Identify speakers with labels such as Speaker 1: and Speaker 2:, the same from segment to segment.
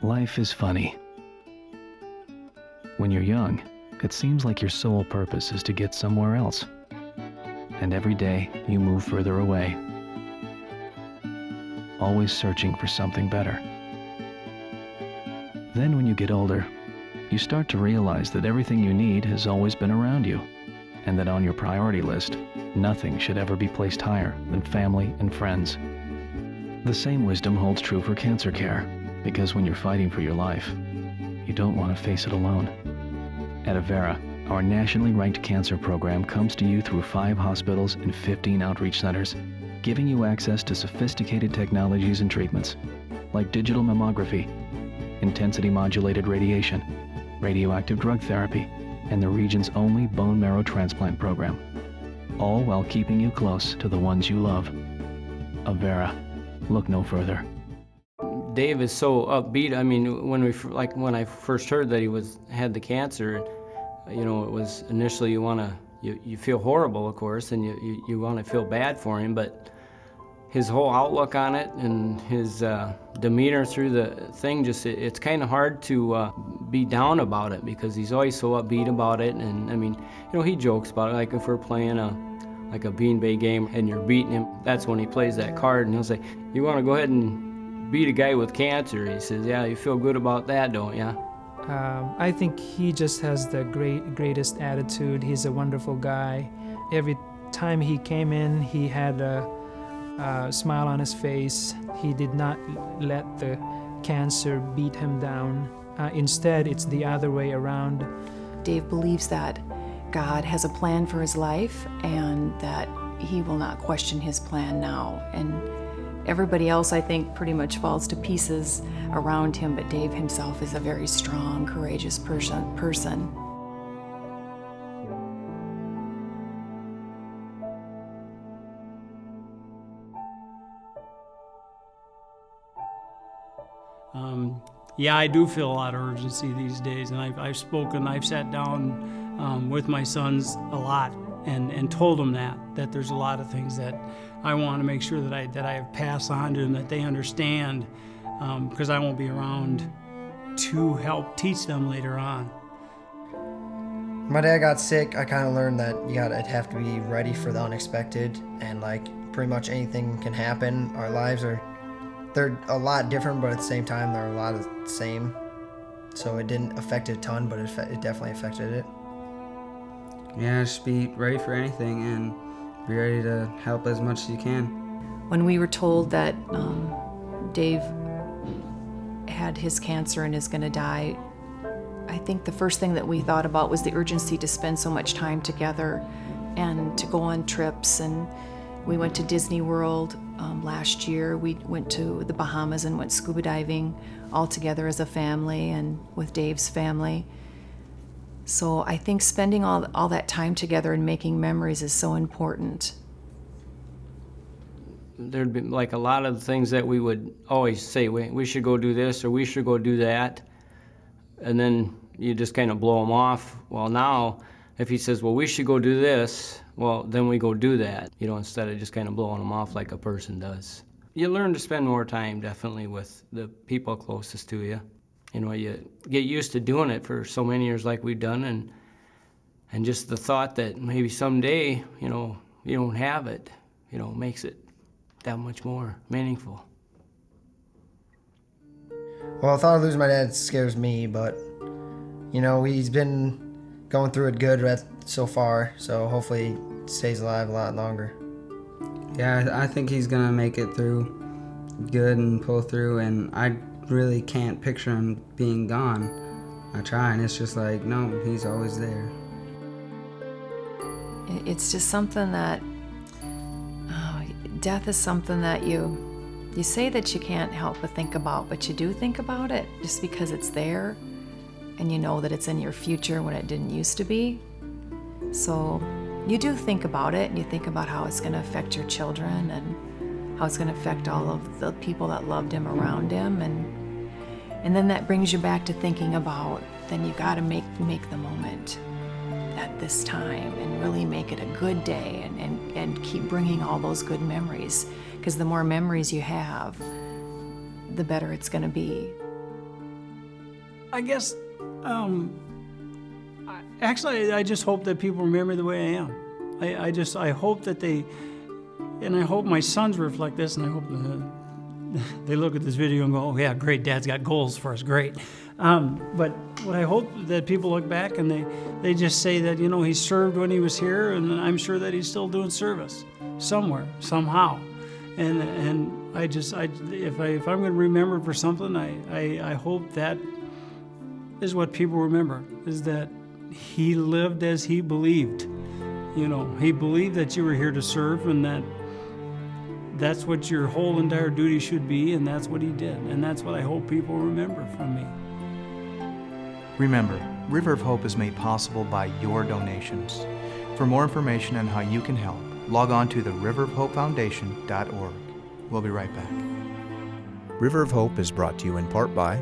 Speaker 1: Life is funny. When you're young, it seems like your sole purpose is to get somewhere else. And every day you move further away, always searching for something better. Then when you get older, you start to realize that everything you need has always been around you, and that on your priority list, nothing should ever be placed higher than family and friends. The same wisdom holds true for cancer care, because when you're fighting for your life, you don't want to face it alone. At Avera, our nationally ranked cancer program comes to you through 5 hospitals and 15 outreach centers, giving you access to sophisticated technologies and treatments, like digital mammography, intensity modulated radiation, radioactive drug therapy, and the region's only bone marrow transplant program, all while keeping you close to the ones you love. Avera, look no further.
Speaker 2: Dave is so upbeat. I mean, when I first heard that he had the cancer, it was initially you feel horrible, of course, and you want to feel bad for him, but his whole outlook on it and his demeanor through the thing, it's kind of hard to be down about it, because he's always so upbeat about it. And I mean, he jokes about it, like if we're playing a beanbag game and you're beating him, that's when he plays that card and he'll say, "You want to go ahead and beat a guy with cancer?" He says, "Yeah, you feel good about that, don't you?"
Speaker 3: I think he just has the greatest attitude. He's a wonderful guy. Every time he came in, he had a smile on his face. He did not let the cancer beat him down. Instead, it's the other way around.
Speaker 4: Dave believes that God has a plan for his life and that he will not question his plan now. And everybody else, I think, pretty much falls to pieces around him, but Dave himself is a very strong, courageous person.
Speaker 5: Yeah, I do feel a lot of urgency these days, and I've sat down with my sons a lot and told them that there's a lot of things that I want to make sure that I pass on to them, that they understand, because I won't be around to help teach them later on.
Speaker 6: My dad got sick. I kind of learned that I'd have to be ready for the unexpected, and pretty much anything can happen. Our lives they're a lot different, but at the same time they're a lot of the same. So it didn't affect it a ton, but it definitely affected it.
Speaker 7: Yeah, just be ready for anything and be ready to help as much as you can.
Speaker 4: When we were told that Dave had his cancer and is going to die, I think the first thing that we thought about was the urgency to spend so much time together and to go on trips. And we went to Disney World last year. We went to the Bahamas and went scuba diving all together as a family and with Dave's family. So I think spending all that time together and making memories is so important.
Speaker 2: There'd be a lot of things that we would always say, we should go do this or we should go do that. And then you just kind of blow them off. Well, now, if he says, well, we should go do this, well, then we go do that, instead of just kind of blowing them off like a person does. You learn to spend more time, definitely, with the people closest to you. You get used to doing it for so many years like we've done, and just the thought that maybe someday, you don't have it, makes it that much more meaningful.
Speaker 6: Well, the thought of losing my dad scares me, but, he's been going through it good so far, so hopefully he stays alive a lot longer.
Speaker 7: Yeah, I think he's going to make it through good and pull through, and I really can't picture him being gone. I try, and it's just no, he's always there.
Speaker 4: It's just something that, death is something that you say that you can't help but think about, but you do think about it just because it's there, and you know that it's in your future when it didn't used to be. So you do think about it, and you think about how it's going to affect your children and how it's going to affect all of the people that loved him around him, and then that brings you back to thinking about, then you got to make the moment at this time and really make it a good day and keep bringing all those good memories, because the more memories you have, the better it's going to be.
Speaker 5: I guess, I just hope that people remember the way I am. I hope that and I hope my sons reflect this, and I hope they look at this video and go, oh yeah, great, Dad's got goals for us, great. But what I hope that people look back and they just say that, he served when he was here, and I'm sure that he's still doing service somewhere, somehow. And if I'm going to remember for something, I hope that is what people remember, is that he lived as he believed. He believed that you were here to serve, and that's what your whole entire duty should be, and that's what he did. And that's what I hope people remember from me.
Speaker 8: Remember, River of Hope is made possible by your donations. For more information on how you can help, log on to the riverofhopefoundation.org. We'll be right back. River of Hope is brought to you in part by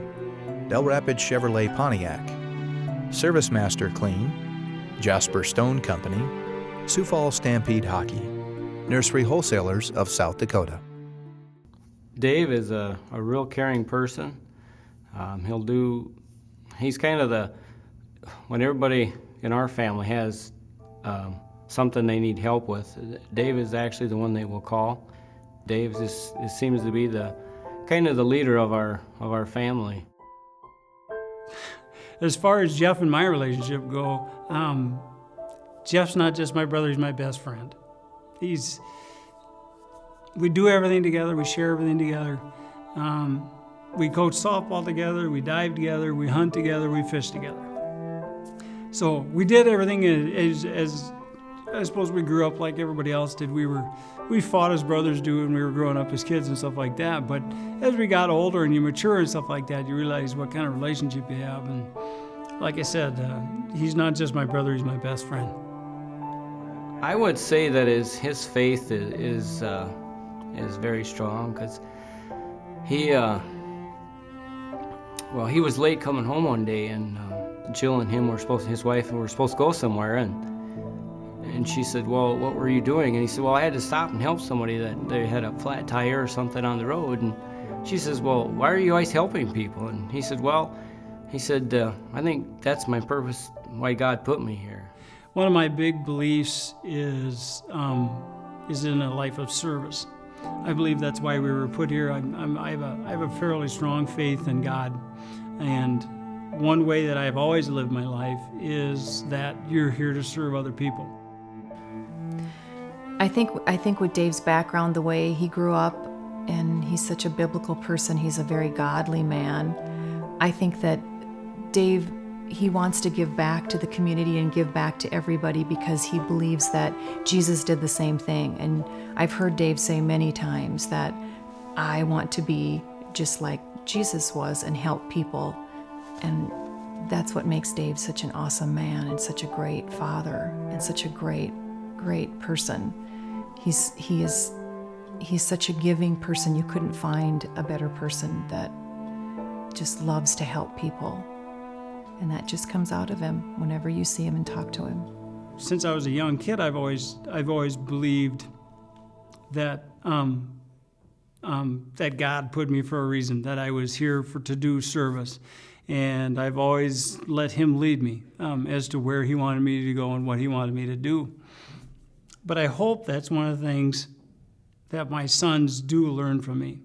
Speaker 8: Del Rapids Chevrolet Pontiac, Service Master Clean, Jasper Stone Company, Sioux Falls Stampede Hockey, Nursery Wholesalers of South Dakota.
Speaker 2: Dave is a real caring person. He's kind of when everybody in our family has something they need help with, Dave is actually the one they will call. Dave seems to be the kind of the leader of our family.
Speaker 5: As far as Jeff and my relationship go, Jeff's not just my brother, he's my best friend. We do everything together, we share everything together. We coach softball together, we dive together, we hunt together, we fish together. So we did everything as I suppose we grew up like everybody else did. We fought as brothers do when we were growing up as kids and stuff like that. But as we got older and you mature and stuff like that, you realize what kind of relationship you have. And like I said, he's not just my brother, he's my best friend.
Speaker 2: I would say that his faith is very strong, because he was late coming home one day, and Jill and him his wife were supposed to go somewhere, and she said, well, what were you doing? And he said, well, I had to stop and help somebody that they had a flat tire or something on the road. And she says, well, why are you always helping people? And he said, I think that's my purpose, why God put me here.
Speaker 5: One of my big beliefs is in a life of service. I believe that's why we were put here. I have a fairly strong faith in God, and one way that I've always lived my life is that you're here to serve other people.
Speaker 4: I think with Dave's background, the way he grew up, and he's such a biblical person, he's a very godly man. I think that Dave, he wants to give back to the community and give back to everybody because he believes that Jesus did the same thing. And I've heard Dave say many times that I want to be just like Jesus was and help people. And that's what makes Dave such an awesome man and such a great father and such a great, great person. He's such a giving person. You couldn't find a better person that just loves to help people. And that just comes out of him whenever you see him and talk to him.
Speaker 5: Since I was a young kid, I've always believed that that God put me for a reason, that I was here to do service. And I've always let him lead me as to where he wanted me to go and what he wanted me to do. But I hope that's one of the things that my sons do learn from me,